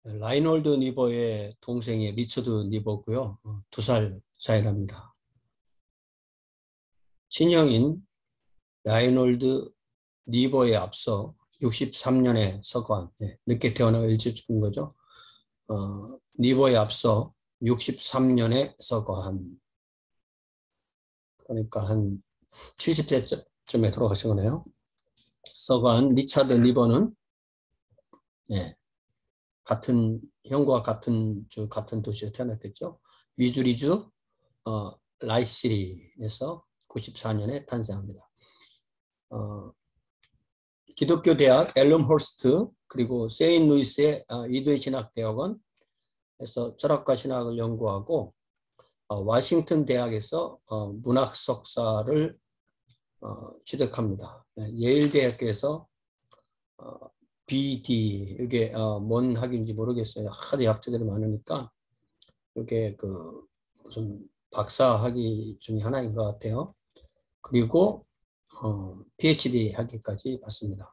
라이놀드 니버의 동생이 리처드 니버고요. 2살 차이 납니다. 친형인 라이놀드 니버에 앞서 63년에 서거한, 늦게 태어나 일찍 죽은 거죠. 니버에 앞서 63년에 서거한, 그러니까 한 70세쯤에 돌아가신 거네요. 서거한 리차드 니버는 같은 형과 같은 도시에 태어났겠죠. 미주리주 라이시리에서 94년에 탄생합니다. 기독교 대학 엘름홀스트 그리고 세인루이스의 이든 신학대학원에서 철학과 신학을 연구하고 워싱턴 대학에서 문학 석사를 취득합니다. 예일 대학교에서 BD 이게 뭔 학인지 모르겠어요. 하도 약자들이 많으니까 이게 그 무슨 박사 학위 중에 하나인 것 같아요. 그리고 PhD 학위까지 받습니다.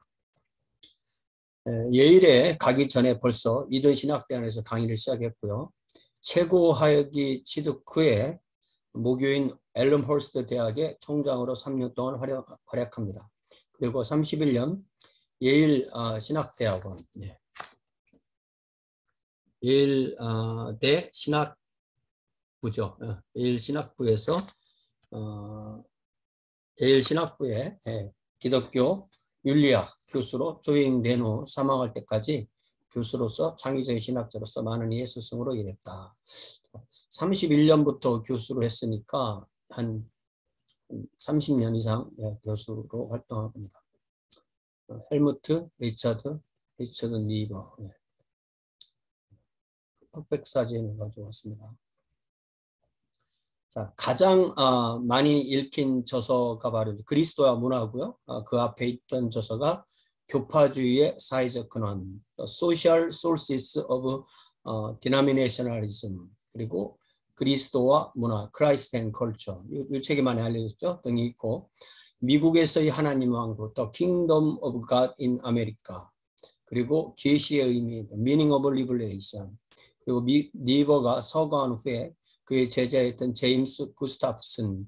예일에 가기 전에 벌써 이든 신학대학에서 강의를 시작했고요. 최고 학위 취득 후에 모교인 엘름홀스트 대학의 총장으로 3년 동안 활약합니다. 그리고 31년 예일 신학대학원, 예일대 신학부죠. 예일 신학부에서 예일 신학부의 기독교 윤리학 교수로 조임된 후 사망할 때까지 교수로서 창의적인 신학자로서 많은 이의 스승으로 일했다. 31년부터 교수를 했으니까 한 30년 이상 교수로 활동합니다. 헬무트 리처드 니버 흑백 사진을 가져왔습니다. 자, 가장 많이 읽힌 저서가 바로 그리스도와 문화고요. 그 앞에 있던 저서가 교파주의의 사회적 근원, Social Sources of Denominationalism, 그리고 그리스도와 문화, Christ and Culture, 이 책이 많이 알려졌죠. 등이 있고, 미국에서의 하나님 왕국, The Kingdom of God in America, 그리고 계시의 의미, Meaning of Revelation, 그리고 니버가 서거한 후에 그의 제자였던 제임스 구스타프슨이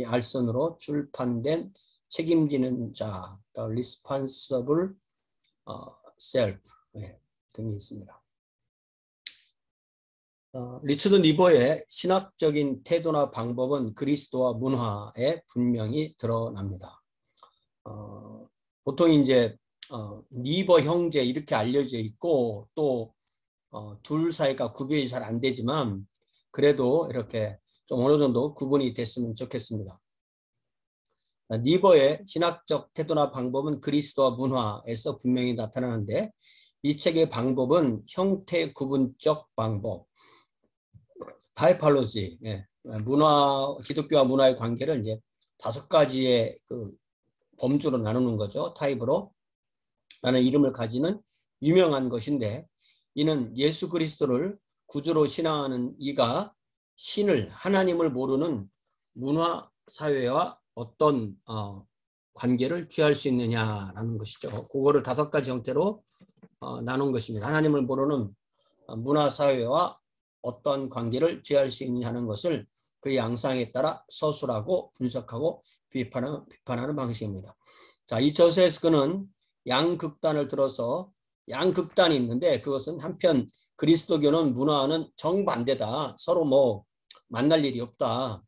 알선으로 출판된 책임지는 자, The Responsible Self 등이 있습니다. 리처드 니버의 신학적인 태도나 방법은 그리스도와 문화에 분명히 드러납니다. 보통 이제 니버 형제 이렇게 알려져 있고 또 둘 사이가 구별이 잘 안 되지만 그래도 이렇게 좀 어느 정도 구분이 됐으면 좋겠습니다. 니버의 신학적 태도나 방법은 그리스도와 문화에서 분명히 나타나는데 이 책의 방법은 형태 구분적 방법, 타이팔로지, 기독교와 문화의 관계를 이제 5가지의 그 범주로 나누는 거죠. 타입으로 라는 이름을 가지는 유명한 것인데 이는 예수 그리스도를 구주로 신앙하는 이가 신을 하나님을 모르는 문화 사회와 어떤 관계를 취할 수 있느냐라는 것이죠. 그거를 5가지 형태로 나눈 것입니다. 하나님을 모르는 문화 사회와 어떤 관계를 취할 수 있느냐는 것을 그 양상에 따라 서술하고 분석하고 비판하는 방식입니다. 자, 이 저서에서 그는 양극단을 들어서 양극단이 있는데 그것은 한편 그리스도교는 문화와는 정반대다. 서로 뭐 만날 일이 없다.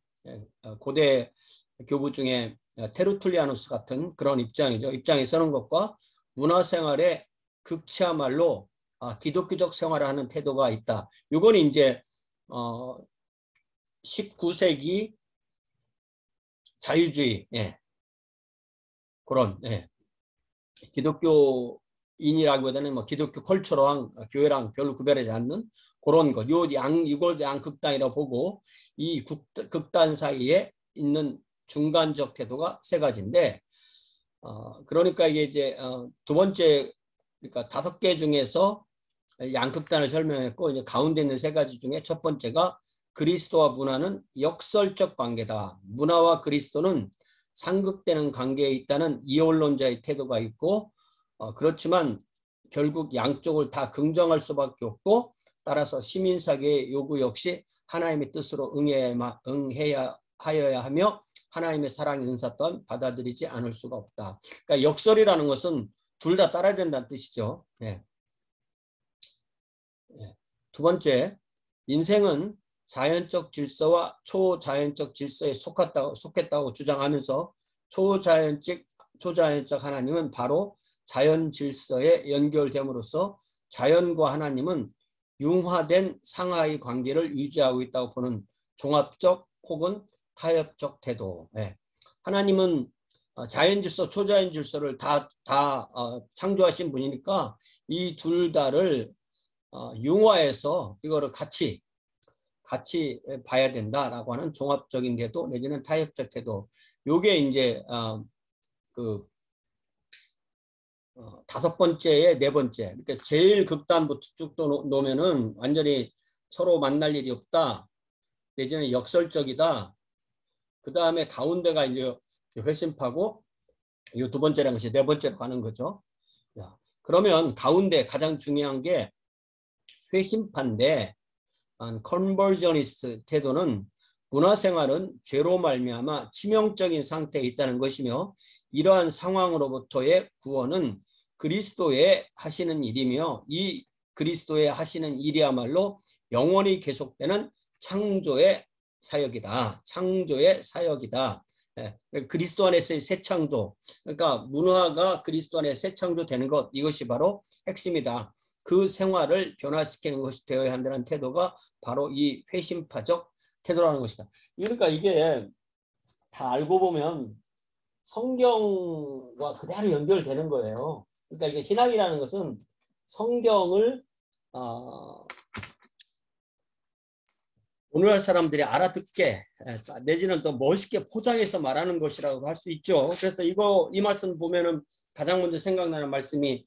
고대 교부 중에 테르툴리아누스 같은 그런 입장이죠. 입장에 서는 것과 문화생활의 극치야말로 기독교적 생활을 하는 태도가 있다. 이건 이제 19세기 자유주의 그런 기독교인이라고 해야 되는 뭐 기독교 컬처랑 교회랑 별로 구별하지 않는 그런 것. 이걸 양극단이라고 보고 이 극단 사이에 있는 중간적 태도가 3가지인데 그러니까 이게 이제 2번째 그러니까 5개 중에서 양극단을 설명했고 이제 가운데 있는 3가지 중에 첫 번째가 그리스도와 문화는 역설적 관계다. 문화와 그리스도는 상극되는 관계에 있다는 이원론자의 태도가 있고 그렇지만 결국 양쪽을 다 긍정할 수밖에 없고 따라서 시민사회의 요구 역시 하나님의 뜻으로 응해야 하여야 하며 하나님의 사랑의 은사 또한 받아들이지 않을 수가 없다. 그러니까 역설이라는 것은 둘 다 따라야 된다는 뜻이죠. 네. 네. 두 번째, 인생은 자연적 질서와 초자연적 질서에 속했다고 주장하면서 초자연적 하나님은 바로 자연 질서에 연결됨으로써 자연과 하나님은 융화된 상하의 관계를 유지하고 있다고 보는 종합적 혹은 타협적 태도. 예. 하나님은 자연 질서, 초자연 질서를 다 창조하신 분이니까 이 둘 다를 융화해서 이거를 같이 봐야 된다라고 하는 종합적인 태도 내지는 타협적 태도. 요게 이제 다섯 번째에 네 번째. 그러니까 제일 극단부터 쭉 놓으면은 완전히 서로 만날 일이 없다. 내지는 역설적이다. 그 다음에 가운데가 이제 회심파고 이 두 번째라는 것이 네 번째로 가는 거죠. 그러면 가운데 가장 중요한 게 회심파인데 컨버저니스트 태도는 문화생활은 죄로 말미암아 치명적인 상태에 있다는 것이며 이러한 상황으로부터의 구원은 그리스도의 하시는 일이며 이 그리스도의 하시는 일이야말로 영원히 계속되는 창조의 사역이다. 창조의 사역이다. 그리스도 안에서의 새 창조. 그러니까 문화가 그리스도 안에 새 창조되는 것, 이것이 바로 핵심이다. 그 생활을 변화시키는 것이 되어야 한다는 태도가 바로 이 회심파적 태도라는 것이다. 그러니까 이게 다 알고 보면 성경과 그대로 연결되는 거예요. 그러니까 이게 신학이라는 것은 성경을 오늘날 사람들이 알아듣게 내지는 더 멋있게 포장해서 말하는 것이라고 할 수 있죠. 그래서 이 말씀 보면은 가장 먼저 생각나는 말씀이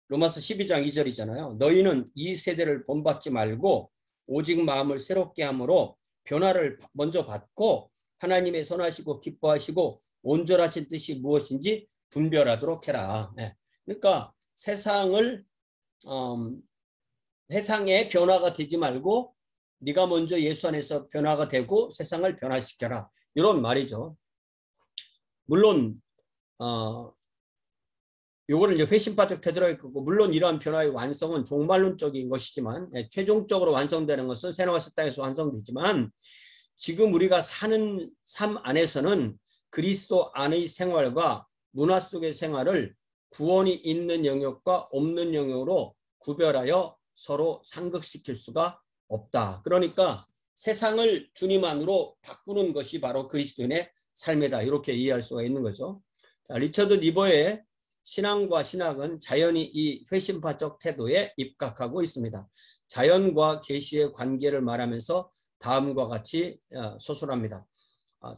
로마서 12장 2절이잖아요. 너희는 이 세대를 본받지 말고 오직 마음을 새롭게 함으로 변화를 먼저 받고 하나님의 선하시고 기뻐하시고 온전하신 뜻이 무엇인지 분별하도록 해라. 그러니까 세상의 변화가 되지 말고 네가 먼저 예수 안에서 변화가 되고 세상을 변화시켜라. 이런 말이죠. 물론 요거를 이제 회심파적 태도라고 했고, 물론 이러한 변화의 완성은 종말론적인 것이지만 최종적으로 완성되는 것은 새나와새 땅에서 완성되지만 지금 우리가 사는 삶 안에서는 그리스도 안의 생활과 문화 속의 생활을 구원이 있는 영역과 없는 영역으로 구별하여 서로 상극시킬 수가 없다. 그러니까 세상을 주님 안으로 바꾸는 것이 바로 그리스도인의 삶이다. 이렇게 이해할 수가 있는 거죠. 자, 리처드 니버의 신앙과 신학은 자연히 이 회심파적 태도에 입각하고 있습니다. 자연과 계시의 관계를 말하면서 다음과 같이 서술합니다.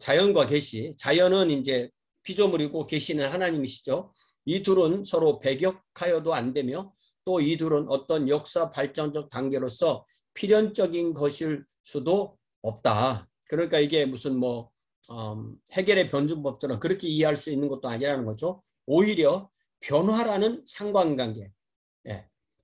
자연과 계시, 자연은 이제 피조물이고 계시는 하나님이시죠. 이 둘은 서로 배격하여도 안 되며 또 이 둘은 어떤 역사 발전적 단계로서 필연적인 것일 수도 없다. 그러니까 이게 무슨 해결의 변증법처럼 그렇게 이해할 수 있는 것도 아니라는 거죠. 오히려 변화라는 상관관계,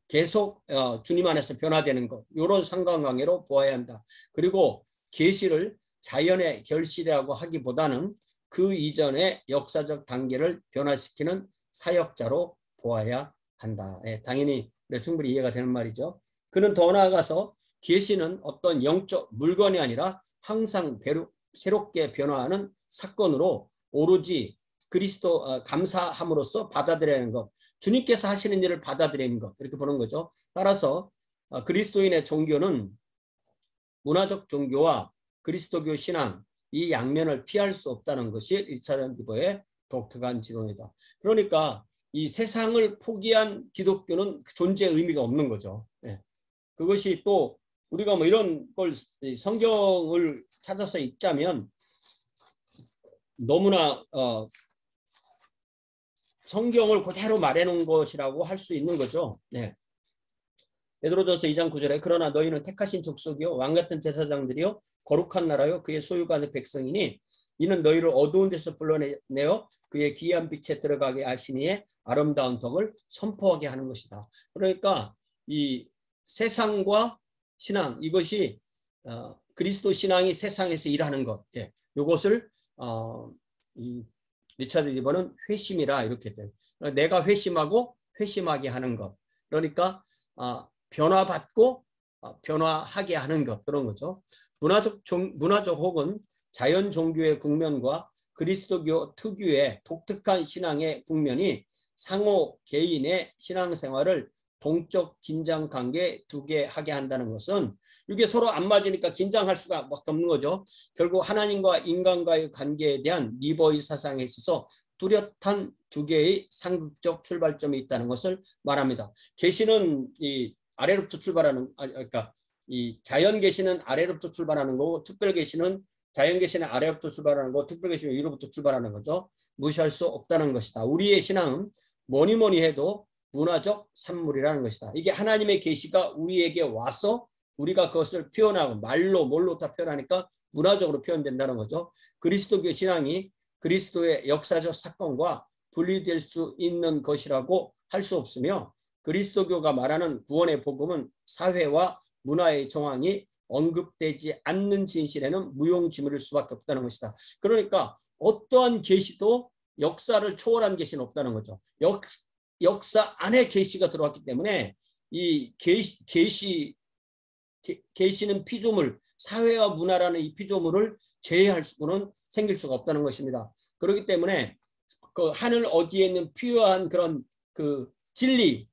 계속 주님 안에서 변화되는 것, 이런 상관관계로 보아야 한다. 그리고 계시를 자연의 결실이라고 하기보다는 그 이전의 역사적 단계를 변화시키는 사역자로 보아야 한다. 당연히 충분히 이해가 되는 말이죠. 그는 더 나아가서 계시는 어떤 영적 물건이 아니라 항상 새롭게 변화하는 사건으로 오로지 그리스도 감사함으로써 받아들이는 것, 주님께서 하시는 일을 받아들이는 것, 이렇게 보는 거죠. 따라서 그리스도인의 종교는 문화적 종교와 그리스도교 신앙, 이 양면을 피할 수 없다는 것이 리처드 니버의 독특한 지론이다. 그러니까 이 세상을 포기한 기독교는 존재의 의미가 없는 거죠. 그것이 또 우리가 이런 걸 성경을 찾아서 읽자면 너무나 성경을 그대로 말해놓은 것이라고 할 수 있는 거죠. 베드로전서 2장 9절에 그러나 너희는 택하신 족속이요 왕같은 제사장들이요 거룩한 나라요 그의 소유가 된 백성이니 이는 너희를 어두운 데서 불러내어 그의 기이한 빛에 들어가게 하시니에 아름다운 덕을 선포하게 하는 것이다. 그러니까 이 세상과 신앙, 이것이 그리스도 신앙이 세상에서 일하는 것, 이것을 이 리차드 리버는 회심이라 이렇게 돼요. 내가 회심하고 회심하게 하는 것. 그러니까 변화받고 변화하게 하는 것, 그런 거죠. 문화적 혹은 자연 종교의 국면과 그리스도교 특유의 독특한 신앙의 국면이 상호 개인의 신앙생활을 동적 긴장 관계 두게 하게 한다는 것은 이게 서로 안 맞으니까 긴장할 수가 없는 거죠. 결국 하나님과 인간과의 관계에 대한 리버의 사상에 있어서 뚜렷한 두 개의 상극적 출발점이 있다는 것을 말합니다. 계시는 이 아래로부터 출발하는, 그러니까 이 자연 계시는 아래로부터 출발하는 거고, 특별 계시는 자연 계시는 아래로부터 출발하는 거, 특별 계시는 위로부터 출발하는 거죠. 무시할 수 없다는 것이다. 우리의 신앙은 뭐니 해도 문화적 산물이라는 것이다. 이게 하나님의 계시가 우리에게 와서 우리가 그것을 표현하고 말로 뭘로 다 표현하니까 문화적으로 표현된다는 거죠. 그리스도교 신앙이 그리스도의 역사적 사건과 분리될 수 있는 것이라고 할 수 없으며, 그리스도교가 말하는 구원의 복음은 사회와 문화의 정황이 언급되지 않는 진실에는 무용지물일 수밖에 없다는 것이다. 그러니까 어떠한 계시도 역사를 초월한 계시는 없다는 거죠. 역사 안에 계시가 들어왔기 때문에 이 계시는 피조물, 사회와 문화라는 이 피조물을 제외할 수는 생길 수가 없다는 것입니다. 그렇기 때문에 그 하늘 어디에 있는 피요한 그런 그 진리,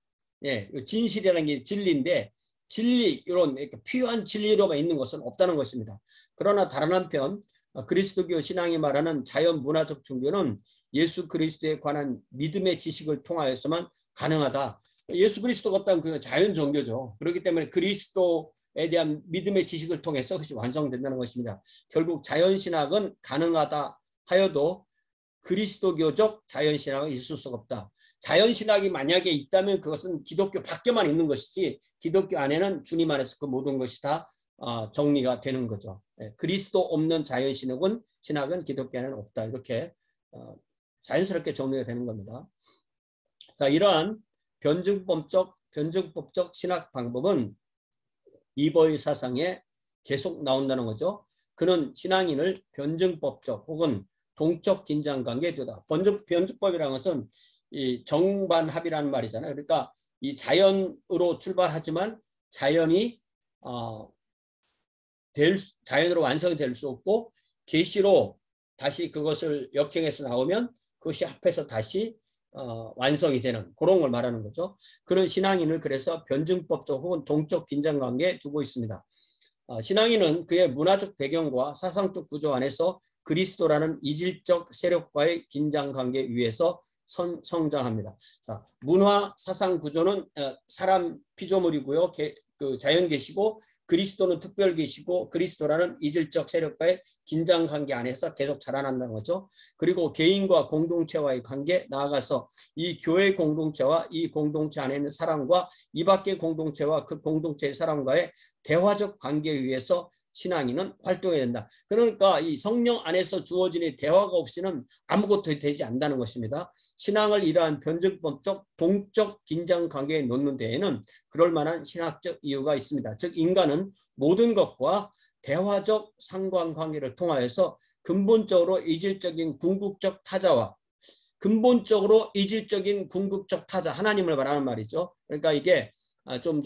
진실이라는 게 진리인데, 진리, 이런 피요한 진리로만 있는 것은 없다는 것입니다. 그러나 다른 한편 그리스도교 신앙이 말하는 자연 문화적 종교는 예수 그리스도에 관한 믿음의 지식을 통하여서만 가능하다. 예수 그리스도가 없다면 그건 자연 종교죠. 그렇기 때문에 그리스도에 대한 믿음의 지식을 통해서 그것이 완성된다는 것입니다. 결국 자연신학은 가능하다 하여도 그리스도교적 자연신학은 있을 수가 없다. 자연신학이 만약에 있다면 그것은 기독교 밖에만 있는 것이지, 기독교 안에는 주님 안에서 그 모든 것이 다 정리가 되는 거죠. 그리스도 없는 자연신학은 기독교 안에는 없다. 이렇게 자연스럽게 정리가 되는 겁니다. 자, 이러한 변증법적 신학 방법은 이버의 사상에 계속 나온다는 거죠. 그는 신앙인을 변증법적 혹은 동적 긴장 관계에 두다. 변증법이라는 것은 이 정반합이라는 말이잖아요. 그러니까 이 자연으로 출발하지만 자연이 자연으로 완성이 될 수 없고, 계시로 다시 그것을 역행해서 나오면 그것이 합해서 다시 완성이 되는 그런 걸 말하는 거죠. 그런 신앙인을 그래서 변증법적 혹은 동적 긴장 관계에 두고 있습니다. 신앙인은 그의 문화적 배경과 사상적 구조 안에서 그리스도라는 이질적 세력과의 긴장 관계 위에서 성장합니다. 자, 문화 사상 구조는 사람 피조물이고요. 그 자연 계시고, 그리스도는 특별 계시고, 그리스도라는 이질적 세력과의 긴장 관계 안에서 계속 자라난다는 거죠. 그리고 개인과 공동체와의 관계, 나아가서 이 교회 공동체와 이 공동체 안에 있는 사람과 이 밖의 공동체와 그 공동체의 사람과의 대화적 관계에 의해서 신앙인은 활동해야 된다. 그러니까 이 성령 안에서 주어지는 대화가 없이는 아무것도 되지 않는다는 것입니다. 신앙을 이러한 변증법적 동적 긴장 관계에 놓는 데에는 그럴 만한 신학적 이유가 있습니다. 즉 인간은 모든 것과 대화적 상관관계를 통하여서 근본적으로 이질적인 궁극적 타자와 하나님을 말하는 말이죠. 그러니까 이게 좀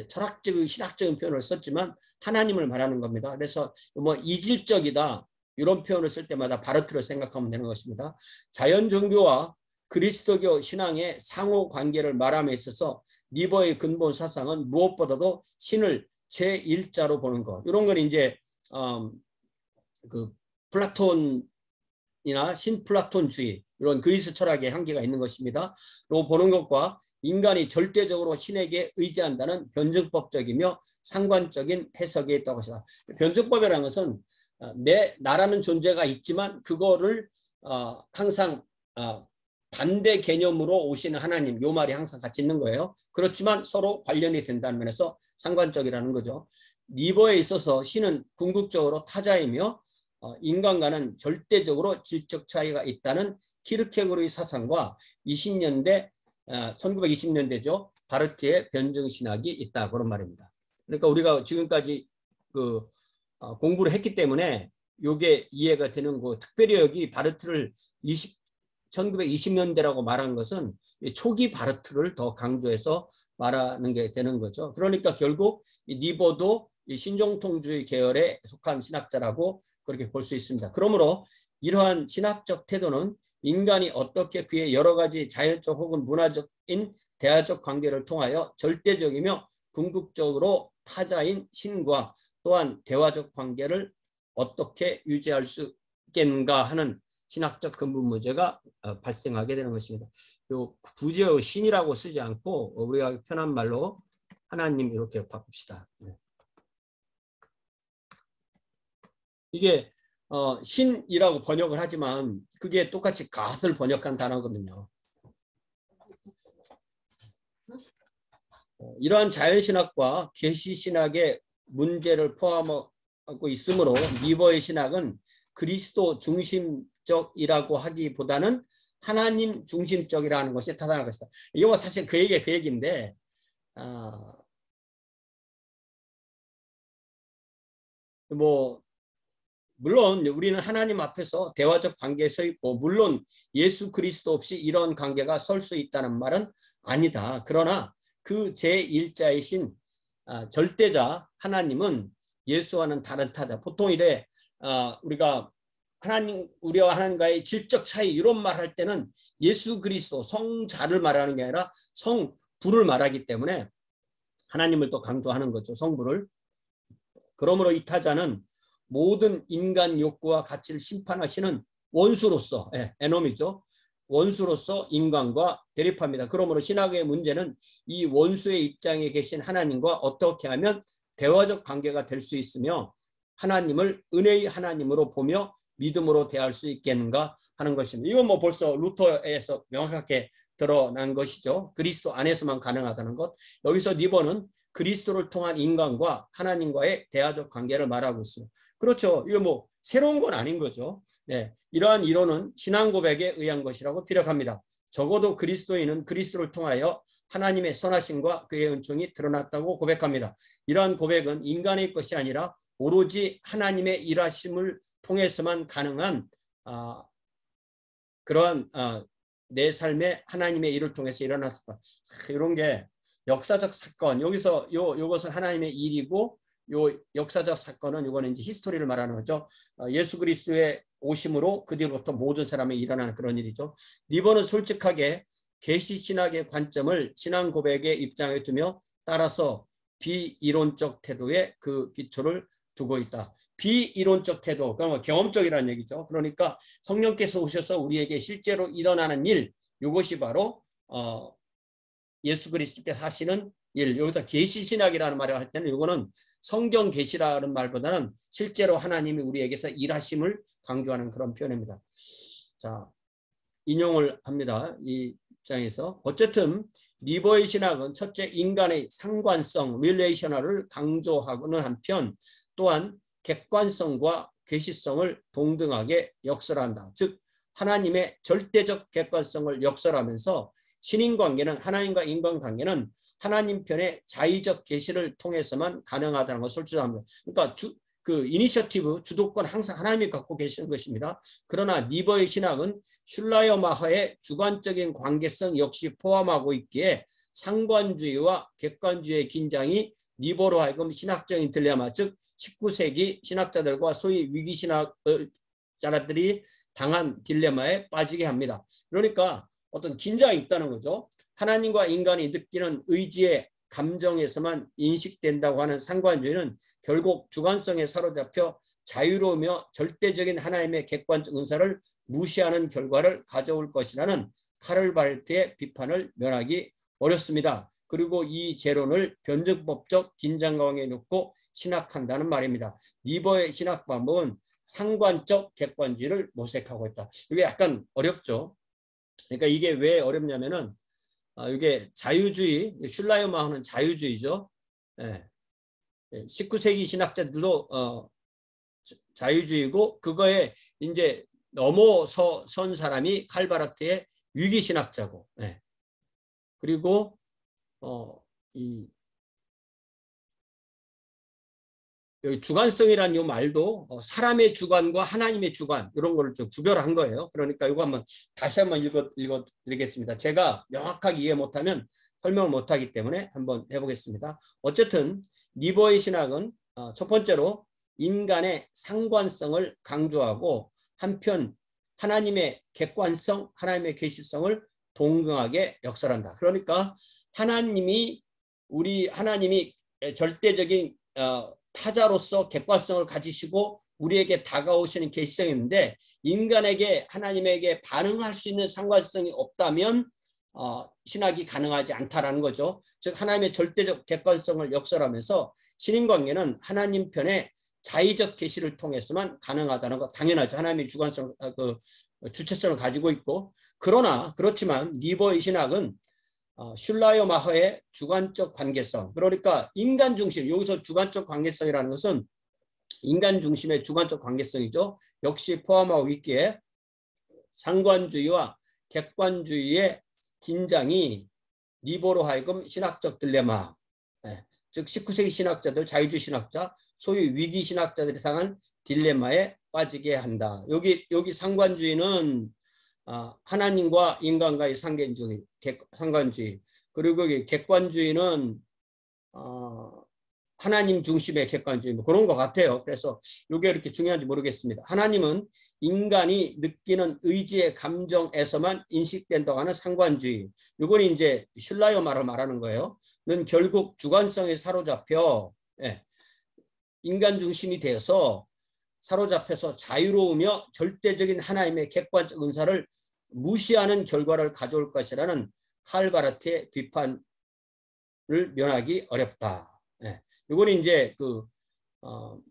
철학적인 신학적인 표현을 썼지만 하나님을 말하는 겁니다. 그래서 뭐 이질적이다 이런 표현을 쓸 때마다 바르트를 생각하면 되는 것입니다. 자연 종교와 그리스도교 신앙의 상호 관계를 말함에 있어서 리버의 근본 사상은 무엇보다도 신을 제1자로 보는 것. 이런 건 이제 그 플라톤이나 신플라톤주의 이런 그리스 철학의 한계가 있는 것입니다. 로 보는 것과 인간이 절대적으로 신에게 의지한다는 변증법적이며 상관적인 해석이 있다고 것이다. 변증법이라는 것은 나라는 존재가 있지만 그거를 항상 반대 개념으로 오시는 하나님, 요 말이 항상 같이 있는 거예요. 그렇지만 서로 관련이 된다는 면에서 상관적이라는 거죠. 리버에 있어서 신은 궁극적으로 타자이며 인간과는 절대적으로 질적 차이가 있다는 키르케고르의 사상과 1920년대죠. 바르트의 변증신학이 있다. 그런 말입니다. 그러니까 우리가 지금까지 공부를 했기 때문에 이게 이해가 되는 거. 특별히 여기 바르트를 1920년대라고 말한 것은 초기 바르트를 더 강조해서 말하는 게 되는 거죠. 그러니까 결국 니버도 신정통주의 계열에 속한 신학자라고 그렇게 볼 수 있습니다. 그러므로 이러한 신학적 태도는 인간이 어떻게 그의 여러 가지 자연적 혹은 문화적인 대화적 관계를 통하여 절대적이며 궁극적으로 타자인 신과 또한 대화적 관계를 어떻게 유지할 수 있겠는가 하는 신학적 근본 문제가 발생하게 되는 것입니다. 굳이 신이라고 쓰지 않고 우리가 편한 말로 하나님 이렇게 바꿉시다. 이게 신이라고 번역을 하지만 그게 똑같이 갓을 번역한 단어거든요. 이러한 자연신학과 계시신학의 문제를 포함하고 있으므로 니버의 신학은 그리스도 중심적이라고 하기보다는 하나님 중심적이라는 것이 타당할 것이다. 이거 사실 그 얘기인데 물론 우리는 하나님 앞에서 대화적 관계에 서 있고 물론 예수 그리스도 없이 이런 관계가 설 수 있다는 말은 아니다. 그러나 그 제1자이신 절대자 하나님은 예수와는 다른 타자. 보통 이래 우리가 우리와 하나님과의 질적 차이 이런 말 할 때는 예수 그리스도 성자를 말하는 게 아니라 성부를 말하기 때문에 하나님을 또 강조하는 거죠. 성부를. 그러므로 이 타자는 모든 인간 욕구와 가치를 심판하시는 원수로서 에놈이죠. 원수로서 인간과 대립합니다. 그러므로 신학의 문제는 이 원수의 입장에 계신 하나님과 어떻게 하면 대화적 관계가 될 수 있으며 하나님을 은혜의 하나님으로 보며 믿음으로 대할 수 있겠는가 하는 것입니다. 이건 벌써 루터에서 명확하게 드러난 것이죠. 그리스도 안에서만 가능하다는 것. 여기서 니버는 그리스도를 통한 인간과 하나님과의 대화적 관계를 말하고 있습니다. 그렇죠. 이거 새로운 건 아닌 거죠. 네, 이러한 이론은 신앙 고백에 의한 것이라고 피력합니다. 적어도 그리스도인은 그리스도를 통하여 하나님의 선하심과 그의 은총이 드러났다고 고백합니다. 이러한 고백은 인간의 것이 아니라 오로지 하나님의 일하심을 통해서만 가능한 그러한 내 삶에 하나님의 일을 통해서 일어났다. 이런 게 역사적 사건, 여기서 요것은 하나님의 일이고 요 역사적 사건은 이거는 이제 히스토리를 말하는 거죠. 예수 그리스도의 오심으로 그 뒤로부터 모든 사람이 일어나는 그런 일이죠. 니버는 솔직하게 계시 신학의 관점을 신앙 고백의 입장에 두며 따라서 비이론적 태도에 그 기초를 두고 있다. 비이론적 태도, 그러면 경험적이라는 얘기죠. 그러니까 성령께서 오셔서 우리에게 실제로 일어나는 일, 이것이 바로 예수 그리스도께서 하시는 일. 여기서 계시신학이라는 말을 할 때는 이거는 성경 계시라는 말보다는 실제로 하나님이 우리에게서 일하심을 강조하는 그런 표현입니다. 자, 인용을 합니다. 이 입장에서 어쨌든 니버의 신학은 첫째 인간의 상관성, 릴레이셔널을 강조하고는 한편 또한 객관성과 계시성을 동등하게 역설한다. 즉 하나님의 절대적 객관성을 역설하면서 신인관계는 하나님과 인간관계는 하나님 편의 자의적 계시를 통해서만 가능하다는 것을 주장합니다. 그러니까 그 이니셔티브, 주도권 항상 하나님이 갖고 계시는 것입니다. 그러나 니버의 신학은 슐라이어마하의 주관적인 관계성 역시 포함하고 있기에 상관주의와 객관주의의 긴장이 니버로 하여금 신학적인 딜레마, 즉 19세기 신학자들과 소위 위기신학자들이 당한 딜레마에 빠지게 합니다. 그러니까 어떤 긴장이 있다는 거죠. 하나님과 인간이 느끼는 의지의 감정에서만 인식된다고 하는 상관주의는 결국 주관성에 사로잡혀 자유로우며 절대적인 하나님의 객관적 은사를 무시하는 결과를 가져올 것이라는 카를 바르트의 비판을 면하기 어렵습니다. 그리고 이 재론을 변증법적 긴장감에 놓고 신학한다는 말입니다. 니버의 신학 방법은 상관적 객관주의를 모색하고 있다. 이게 약간 어렵죠. 그러니까 이게 왜 어렵냐면은 이게 자유주의, 슐라이어마하는 자유주의죠. 19세기 신학자들도 자유주의고 그거에 이제 넘어선 사람이 칼바르트의 위기신학자고, 예. 그리고 이 여기 주관성이라는 이 말도 사람의 주관과 하나님의 주관 이런 거를 좀 구별한 거예요. 그러니까 이거 한번 다시 한번 읽어 드리겠습니다. 제가 명확하게 이해 못하면 설명을 못하기 때문에 한번 해보겠습니다. 어쨌든 니버의 신학은 첫 번째로 인간의 상관성을 강조하고 한편 하나님의 객관성, 하나님의 계시성을 동등하게 역설한다. 그러니까 하나님이 절대적인 타자로서 객관성을 가지시고 우리에게 다가오시는 계시성이 있는데 인간에게 하나님에게 반응할 수 있는 상관성이 없다면 신학이 가능하지 않다라는 거죠. 즉 하나님의 절대적 객관성을 역설하면서 신인관계는 하나님 편의 자의적 계시를 통해서만 가능하다는 거 당연하죠. 하나님의 주관성, 주체성을 가지고 있고 그렇지만 니버의 신학은 슐라요 마허의 주관적 관계성, 그러니까 인간 중심, 여기서 주관적 관계성이라는 것은 인간 중심의 주관적 관계성이죠. 역시 포함하고 있기에 상관주의와 객관주의의 긴장이 니버로 하여금 신학적 딜레마, 즉 19세기 신학자들, 자유주의 신학자, 소위 위기 신학자들이 상한 딜레마에 빠지게 한다. 여기 상관주의는 하나님과 인간과의 상관주의, 그리고 객관주의는 하나님 중심의 객관주의, 뭐 그런 것 같아요. 그래서 이게 이렇게 중요한지 모르겠습니다. 하나님은 인간이 느끼는 의지의 감정에서만 인식된다고 하는 상관주의, 이건 이제 슐라요 말을 말하는 거예요. 는 결국 주관성에 사로잡혀 인간 중심이 되어서 사로잡혀서 자유로우며 절대적인 하나님의 객관적 은사를 무시하는 결과를 가져올 것이라는 칼바르트의 비판을 면하기 어렵다. 이건 이제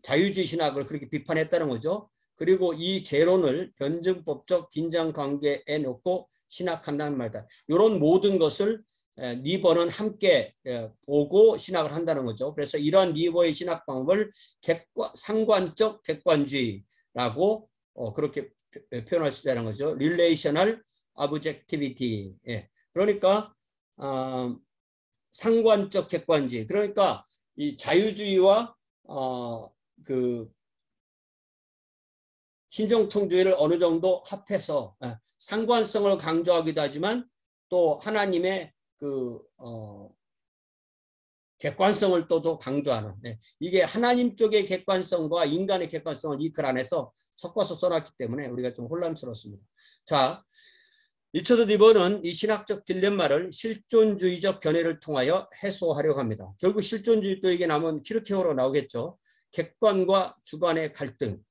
자유주의 신학을 그렇게 비판했다는 거죠. 그리고 이 재론을 변증법적 긴장관계에 놓고 신학한다는 말이다. 이런 모든 것을 니버는 함께 보고 신학을 한다는 거죠. 그래서 이러한 니버의 신학 방법을 상관적 객관주의라고 그렇게 표현할 수 있다는 거죠. Relational Objectivity. 그러니까 상관적 객관주의. 그러니까 이 자유주의와 신정통주의를 어느 정도 합해서 상관성을 강조하기도 하지만 또 하나님의 객관성을 또 강조하는, 이게 하나님 쪽의 객관성과 인간의 객관성을 이 글 안에서 섞어서 써놨기 때문에 우리가 좀 혼란스럽습니다. 자, 리처드 니버는 이 신학적 딜레마를 실존주의적 견해를 통하여 해소하려고 합니다. 결국 실존주의 또 이게 남은 키르케고로 나오겠죠. 객관과 주관의 갈등.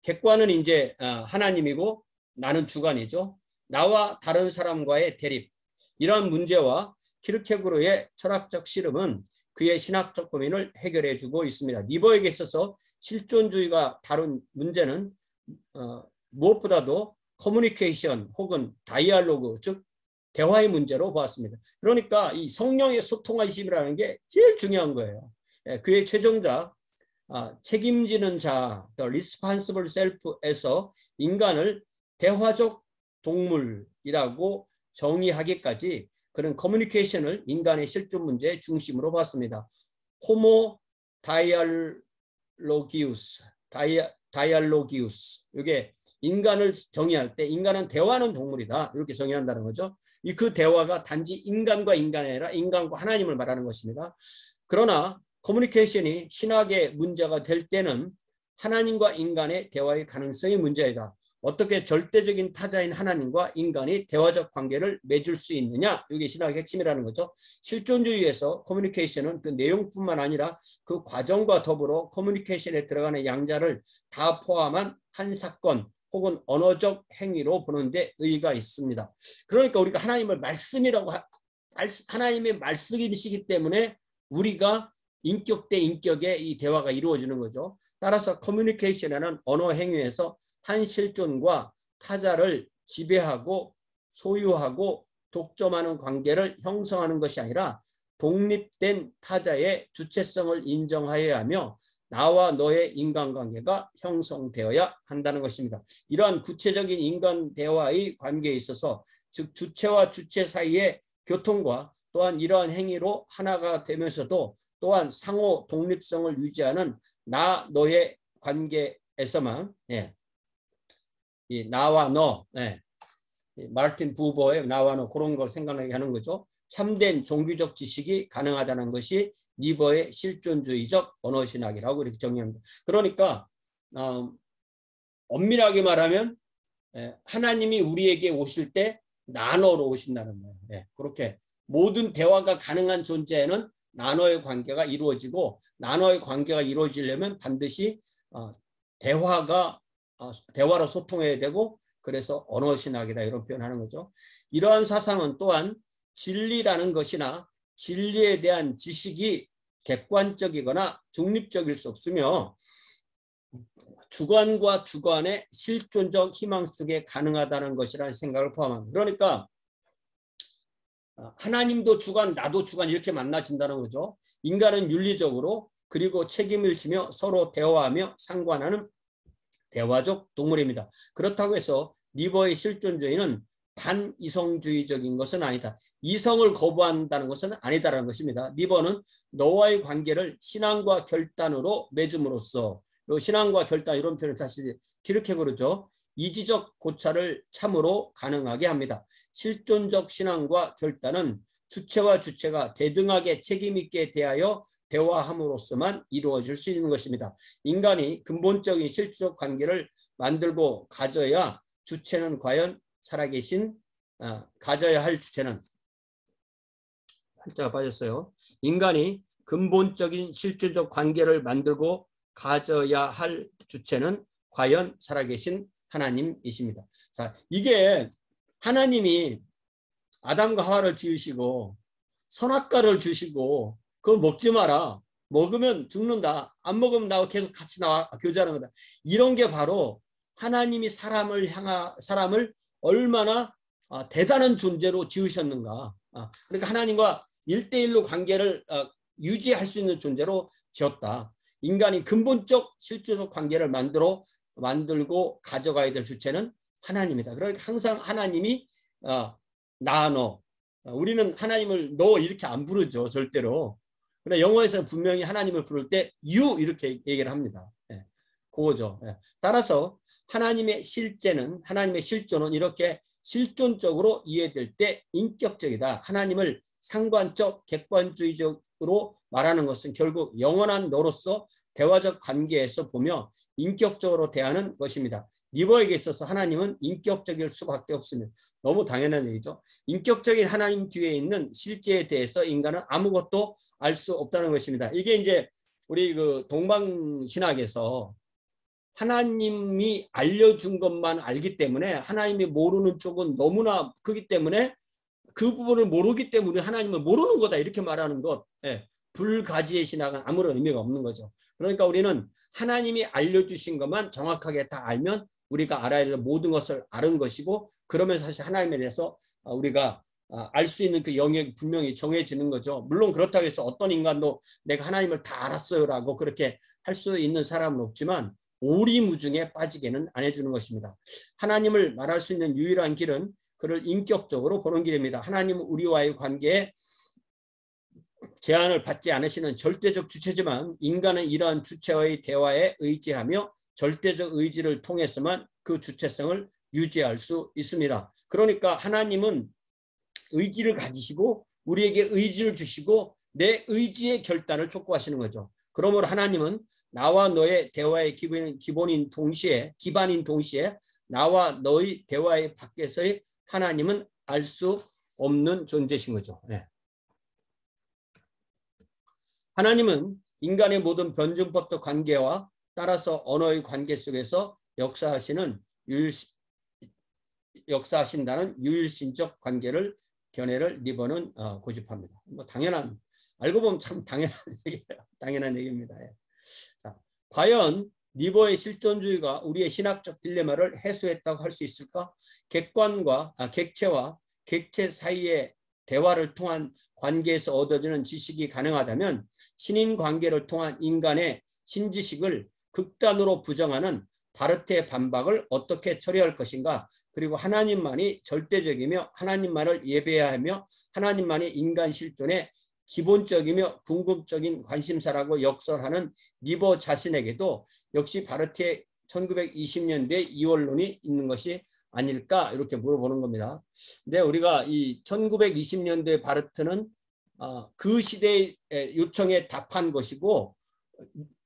객관은 이제 하나님이고 나는 주관이죠. 나와 다른 사람과의 대립. 이러한 문제와 키르케고르의 철학적 씨름은 그의 신학적 고민을 해결해 주고 있습니다. 니버에게 있어서 실존주의가 다룬 문제는 무엇보다도 커뮤니케이션 혹은 다이알로그, 즉 대화의 문제로 보았습니다. 그러니까 이 성령의 소통하심이라는 게 제일 중요한 거예요. 그의 최종자 책임지는 자, The Responsible Self에서 인간을 대화적 동물이라고 정의하기까지 그런 커뮤니케이션을 인간의 실존 문제의 중심으로 봤습니다. 호모 다이알로기우스, 이게 인간을 정의할 때 인간은 대화하는 동물이다 이렇게 정의한다는 거죠. 그 대화가 단지 인간과 인간이 아니라 인간과 하나님을 말하는 것입니다. 그러나 커뮤니케이션이 신학의 문제가 될 때는 하나님과 인간의 대화의 가능성이 문제이다. 어떻게 절대적인 타자인 하나님과 인간이 대화적 관계를 맺을 수 있느냐, 이게 신학의 핵심이라는 거죠. 실존주의에서 커뮤니케이션은 그 내용뿐만 아니라 그 과정과 더불어 커뮤니케이션에 들어가는 양자를 다 포함한 한 사건 혹은 언어적 행위로 보는데 의의가 있습니다. 그러니까 우리가 하나님을 말씀이라고 하나님의 말씀이시기 때문에 우리가 인격 대 인격의 이 대화가 이루어지는 거죠. 따라서 커뮤니케이션이라는 언어 행위에서 한 실존과 타자를 지배하고 소유하고 독점하는 관계를 형성하는 것이 아니라 독립된 타자의 주체성을 인정하여야 하며 나와 너의 인간관계가 형성되어야 한다는 것입니다. 이러한 구체적인 인간 대화의 관계에 있어서 즉 주체와 주체 사이의 교통과 또한 이러한 행위로 하나가 되면서도 또한 상호 독립성을 유지하는 나 너의 관계에서만 이 나와 너 마르틴 부버의 나와 너 그런 걸 생각나게 하는 거죠. 참된 종교적 지식이 가능하다는 것이 니버의 실존주의적 언어신학이라고 이렇게 정의합니다. 그러니까 엄밀하게 말하면 하나님이 우리에게 오실 때 나너로 오신다는 거예요. 그렇게 모든 대화가 가능한 존재에는 나너의 관계가 이루어지고 나너의 관계가 이루어지려면 반드시 대화로 소통해야 되고 그래서 언어신학이다 이런 표현하는 거죠. 이러한 사상은 또한 진리라는 것이나 진리에 대한 지식이 객관적이거나 중립적일 수 없으며 주관과 주관의 실존적 희망 속에 가능하다는 것이라는 생각을 포함합니다. 그러니까 하나님도 주관, 나도 주관 이렇게 만나진다는 거죠. 인간은 윤리적으로 그리고 책임을 지며 서로 대화하며 상관하는 대화적 동물입니다. 그렇다고 해서 니버의 실존주의는 반이성주의적인 것은 아니다. 이성을 거부한다는 것은 아니다라는 것입니다. 니버는 너와의 관계를 신앙과 결단으로 맺음으로써 신앙과 결단 이런 표현을 다시 기록해 그러죠. 이지적 고찰을 참으로 가능하게 합니다. 실존적 신앙과 결단은 주체와 주체가 대등하게 책임있게 대하여 대화함으로써만 이루어질 수 있는 것입니다. 인간이 근본적인 실존적 관계를 만들고 가져야 주체는 과연 살아계신 가져야 할 주체는 한자가 빠졌어요. 인간이 근본적인 실존적 관계를 만들고 가져야 할 주체는 과연 살아계신 하나님이십니다. 자, 이게 하나님이 아담과 하와를 지으시고 선악과를 주시고 그걸 먹지 마라. 먹으면 죽는다. 안 먹으면 나와 계속 같이 나와 교제하는 거다. 이런 게 바로 하나님이 사람을 얼마나 대단한 존재로 지으셨는가. 그러니까 하나님과 1대1로 관계를 유지할 수 있는 존재로 지었다. 인간이 근본적 실제적 관계를 만들고 가져가야 될 주체는 하나님이다. 그러니까 항상 하나님이 나, 너. 우리는 하나님을 너 이렇게 안 부르죠. 절대로. 그러나 영어에서는 분명히 하나님을 부를 때 you 이렇게 얘기를 합니다. 그거죠. 따라서 하나님의 실존은 이렇게 실존적으로 이해될 때 인격적이다. 하나님을 상관적, 객관주의적으로 말하는 것은 결국 영원한 너로서 대화적 관계에서 보며 인격적으로 대하는 것입니다. 니버에게 있어서 하나님은 인격적일 수밖에 없습니다. 너무 당연한 얘기죠. 인격적인 하나님 뒤에 있는 실제에 대해서 인간은 아무것도 알 수 없다는 것입니다. 이게 이제 우리 그 동방신학에서 하나님이 알려준 것만 알기 때문에 하나님이 모르는 쪽은 너무나 크기 때문에 그 부분을 모르기 때문에 하나님을 모르는 거다 이렇게 말하는 것 불가지의 신학은 아무런 의미가 없는 거죠. 그러니까 우리는 하나님이 알려주신 것만 정확하게 다 알면 우리가 알아야 될 모든 것을 아는 것이고 그러면서 사실 하나님에 대해서 우리가 알 수 있는 그 영역이 분명히 정해지는 거죠. 물론 그렇다고 해서 어떤 인간도 내가 하나님을 다 알았어요라고 그렇게 할 수 있는 사람은 없지만 오리무중에 빠지게는 안 해주는 것입니다. 하나님을 말할 수 있는 유일한 길은 그를 인격적으로 보는 길입니다. 하나님은 우리와의 관계에 제한을 받지 않으시는 절대적 주체지만 인간은 이러한 주체와의 대화에 의지하며 절대적 의지를 통해서만 그 주체성을 유지할 수 있습니다. 그러니까 하나님은 의지를 가지시고 우리에게 의지를 주시고 내 의지의 결단을 촉구하시는 거죠. 그러므로 하나님은 나와 너의 대화의 기반인 동시에 나와 너의 대화의 밖에서의 하나님은 알 수 없는 존재신 거죠. 하나님은 인간의 모든 변증법적 관계와 따라서 언어의 관계 속에서 역사하신다는 유일신적 견해를 니버는 고집합니다. 뭐 당연한 알고 보면 참 당연한 얘기입니다. 자, 과연 니버의 실존주의가 우리의 신학적 딜레마를 해소했다고 할 수 있을까? 객체와 객체 사이의 대화를 통한 관계에서 얻어지는 지식이 가능하다면 신인 관계를 통한 인간의 신지식을 극단으로 부정하는 바르트의 반박을 어떻게 처리할 것인가, 그리고 하나님만이 절대적이며 하나님만을 예배해야 하며 하나님만이 인간 실존의 기본적이며 궁극적인 관심사라고 역설하는 니버 자신에게도 역시 바르트의 1920년대 이원론이 있는 것이 아닐까, 이렇게 물어보는 겁니다. 근데 우리가 이 1920년대 바르트는 그 시대의 요청에 답한 것이고,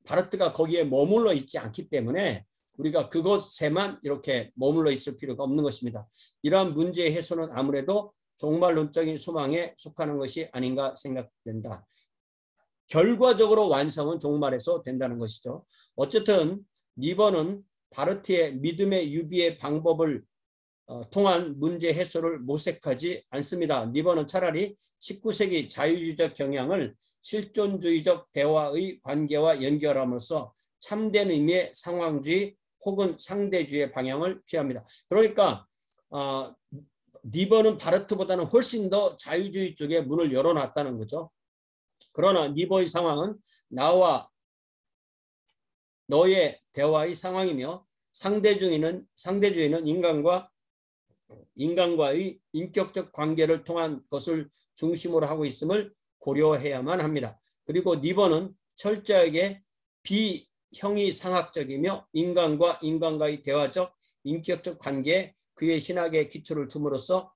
바르트가 거기에 머물러 있지 않기 때문에 우리가 그것에만 이렇게 머물러 있을 필요가 없는 것입니다. 이러한 문제의 해소는 아무래도 종말론적인 소망에 속하는 것이 아닌가 생각된다. 결과적으로 완성은 종말에서 된다는 것이죠. 어쨌든 니버는 바르트의 믿음의 유비의 방법을 통한 문제 해소를 모색하지 않습니다. 니버는 차라리 19세기 자유주의적 경향을 실존주의적 대화의 관계와 연결함으로써 참된 의미의 상황주의 혹은 상대주의의 방향을 취합니다. 그러니까 니버는 바르트보다는 훨씬 더 자유주의 쪽에 문을 열어놨다는 거죠. 그러나 니버의 상황은 나와 너의 대화의 상황이며 상대주의는 인간과의 인격적 관계를 통한 것을 중심으로 하고 있음을 고려해야만 합니다. 그리고 니버는 철저하게 비형이상학적이며 인간과 인간과의 대화적 인격적 관계에 그의 신학의 기초를 둠으로써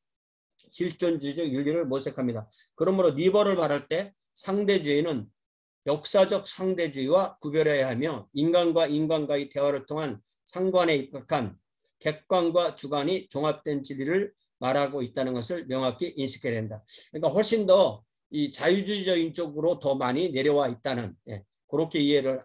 실존주의적 윤리를 모색합니다. 그러므로 니버를 말할 때 상대주의는 역사적 상대주의와 구별해야 하며 인간과 인간과의 대화를 통한 상관에 입각한 객관과 주관이 종합된 진리를 말하고 있다는 것을 명확히 인식해야 된다. 그러니까 훨씬 더 이 자유주의적인 쪽으로 더 많이 내려와 있다는, 그렇게 이해를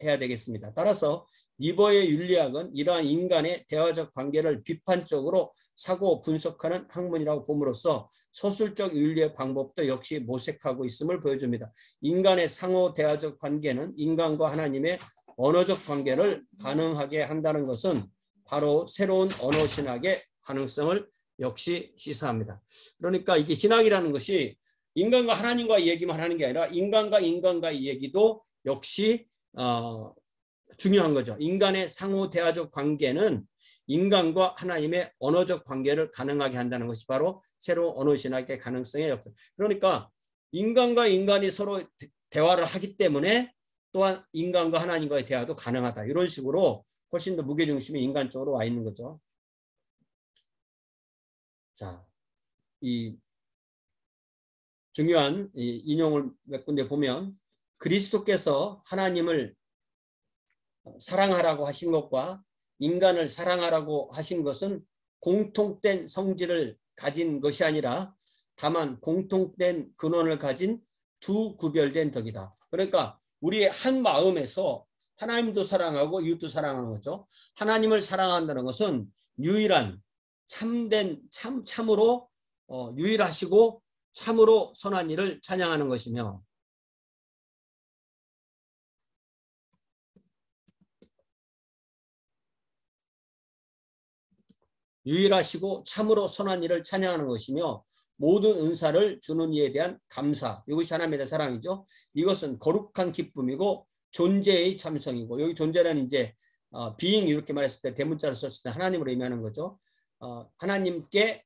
해야 되겠습니다. 따라서 니버의 윤리학은 이러한 인간의 대화적 관계를 비판적으로 사고 분석하는 학문이라고 봄으로써 서술적 윤리의 방법도 역시 모색하고 있음을 보여줍니다. 인간의 상호 대화적 관계는 인간과 하나님의 언어적 관계를 가능하게 한다는 것은 바로 새로운 언어 신학의 가능성을 역시 시사합니다. 그러니까 이게 신학이라는 것이 인간과 하나님과 얘기만 하는 게 아니라 인간과 인간과의 얘기도 역시 중요한 거죠. 인간의 상호 대화적 관계는 인간과 하나님의 언어적 관계를 가능하게 한다는 것이 바로 새로운 언어 신학의 가능성의 역설. 그러니까 인간과 인간이 서로 대화를 하기 때문에 또한 인간과 하나님과의 대화도 가능하다. 이런 식으로 훨씬 더 무게중심이 인간 쪽으로 와 있는 거죠. 자, 이 중요한 인용을 몇 군데 보면 그리스도께서 하나님을 사랑하라고 하신 것과 인간을 사랑하라고 하신 것은 공통된 성질을 가진 것이 아니라 다만 공통된 근원을 가진 두 구별된 덕이다. 그러니까 우리의 한 마음에서 하나님도 사랑하고 이웃도 사랑하는 거죠. 하나님을 사랑한다는 것은 유일한 참된 참으로 유일하시고 참으로 선한 일을 찬양하는 것이며, 유일하시고 참으로 선한 일을 찬양하는 것이며 모든 은사를 주는 이에 대한 감사, 이것이 하나님에 대한 사랑이죠. 이것은 거룩한 기쁨이고 존재의 참성이고, 여기 존재는 이제 being 이렇게 말했을 때 대문자를 썼을 때 하나님을 의미하는 거죠. 하나님께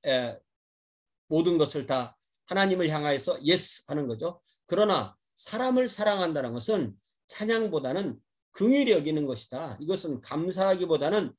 모든 것을 다 하나님을 향하여서 yes 하는 거죠. 그러나 사람을 사랑한다는 것은 찬양보다는 긍휼히 여기는 것이다. 이것은 감사하기보다는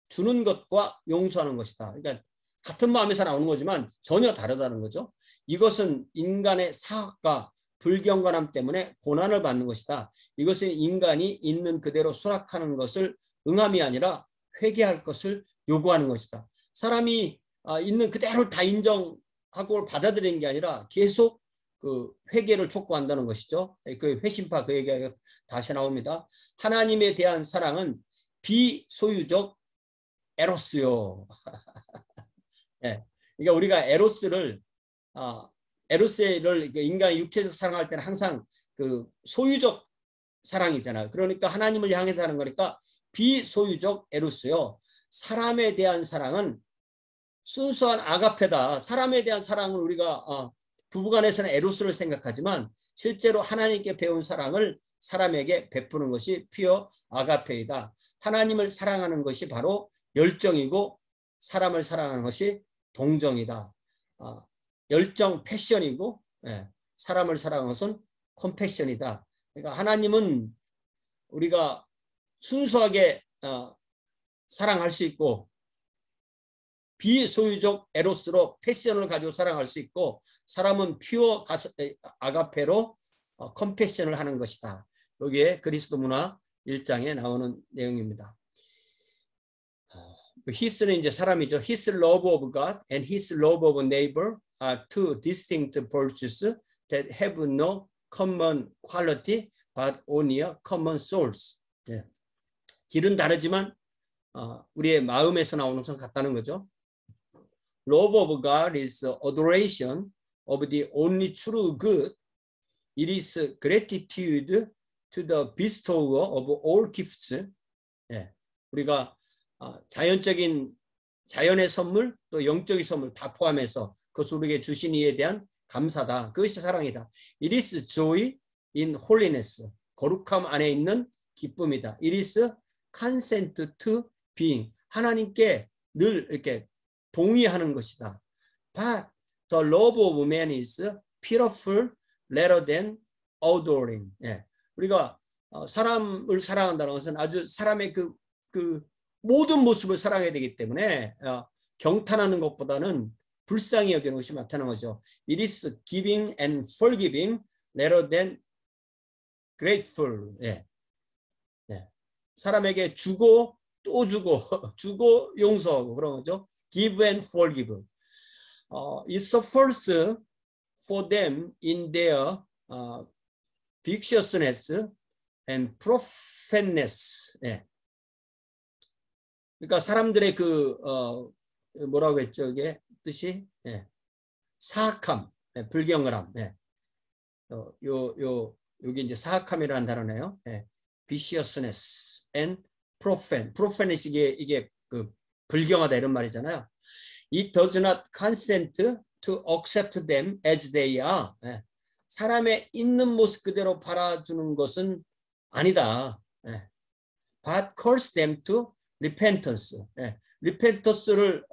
주는 것과 용서하는 것이다. 그러니까 같은 마음에서 나오는 거지만 전혀 다르다는 거죠. 이것은 인간의 사악과 불경건함 때문에 고난을 받는 것이다. 이것은 인간이 있는 그대로 수락하는 것을 응함이 아니라 회개할 것을 요구하는 것이다. 사람이 있는 그대로 다 인정하고 받아들이는 게 아니라 계속 그 회개를 촉구한다는 것이죠. 그 회심파 그 얘기가 다시 나옵니다. 하나님에 대한 사랑은 비소유적 에로스요. 예. 그러니까 우리가 에로스를 인간의 육체적 사랑할 때는 항상 그 소유적 사랑이잖아요. 그러니까 하나님을 향해서 하는 거니까 비소유적 에로스요. 사람에 대한 사랑은 순수한 아가페다. 사람에 대한 사랑을 우리가 부부간에서는 에로스를 생각하지만 실제로 하나님께 배운 사랑을 사람에게 베푸는 것이 퓨어 아가페이다. 하나님을 사랑하는 것이 바로 열정이고 사람을 사랑하는 것이 동정이다. 열정 패션이고 사람을 사랑하는 것은 컴패션이다. 그러니까 하나님은 우리가 순수하게 사랑할 수 있고 비소유적 에로스로 패션을 가지고 사랑할 수 있고 사람은 퓨어 아가페로 컴패션을 하는 것이다. 여기에 그리스도 문화 1장에 나오는 내용입니다. 히스는 이제 사람이죠. His love of God and his love of neighbor are two distinct virtues that have no common quality but only a common source. 질은 다르지만 우리의 마음에서 나오는 것은 같다는 거죠. Love of God is adoration of the only true good. It is gratitude to the bestower of all gifts. 우리가 자연의 선물 또 영적인 선물 다 포함해서 그것을 우리에게 주신 이에 대한 감사다. 그것이 사랑이다. It is joy in holiness. 거룩함 안에 있는 기쁨이다. It is consent to being. 하나님께 늘 이렇게 동의하는 것이다. But the love of man is pitiful rather than adoring. 우리가 사람을 사랑한다는 것은 아주 사람의 그 모든 모습을 사랑해야 되기 때문에 경탄하는 것보다는 불쌍히 여기는 것이 많다는 거죠. It is giving and forgiving rather than grateful. 사람에게 주고 또 주고 주고 용서하고 그런 거죠. Give and forgive. It suffers for them in their viciousness and profaneness. 그러니까 사람들의 뭐라고 했죠? 이게 뜻이 사악함, 불경을함. 여기 이제 사악함이라는 단어네요. viciousness and profane. profaneness 이게 그 불경하다 이런 말이잖아요. It does not consent to accept them as they are. 사람의 있는 모습 그대로 바라주는 것은 아니다. But calls them to repentance. repentance를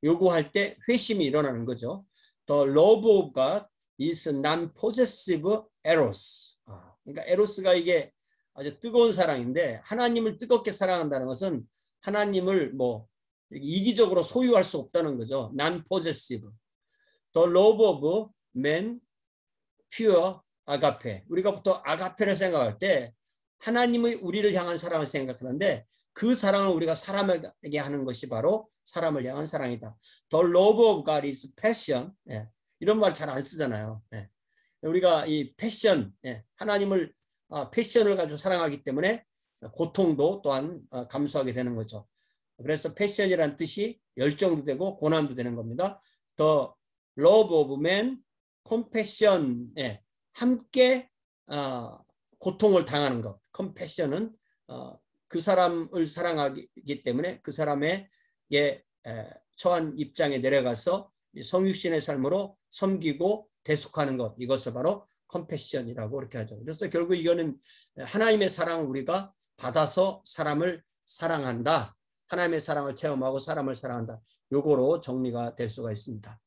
요구할 때 회심이 일어나는 거죠. The love of God is non-possessive eros. 그러니까 에로스가 이게 아주 뜨거운 사랑인데 하나님을 뜨겁게 사랑한다는 것은 하나님을 뭐 이기적으로 소유할 수 없다는 거죠. non-possessive. The love of man pure agape. 우리가 보통 아가페를 생각할 때 하나님의 우리를 향한 사랑을 생각하는데 그 사랑을 우리가 사람에게 하는 것이 바로 사람을 향한 사랑이다. The love of God is passion. 이런 말 잘 안 쓰잖아요. 우리가 이 패션, 하나님을 패션을 가지고 사랑하기 때문에 고통도 또한 감수하게 되는 거죠. 그래서 패션이란 뜻이 열정도 되고 고난도 되는 겁니다. The love of man, compassion. 함께 고통을 당하는 것. compassion은 그 사람을 사랑하기 때문에 그 사람의 처한 입장에 내려가서 성육신의 삶으로 섬기고 대속하는 것. 이것을 바로 컴패션이라고 이렇게 하죠. 그래서 결국 이거는 하나님의 사랑을 우리가 받아서 사람을 사랑한다. 하나님의 사랑을 체험하고 사람을 사랑한다. 요거로 정리가 될 수가 있습니다.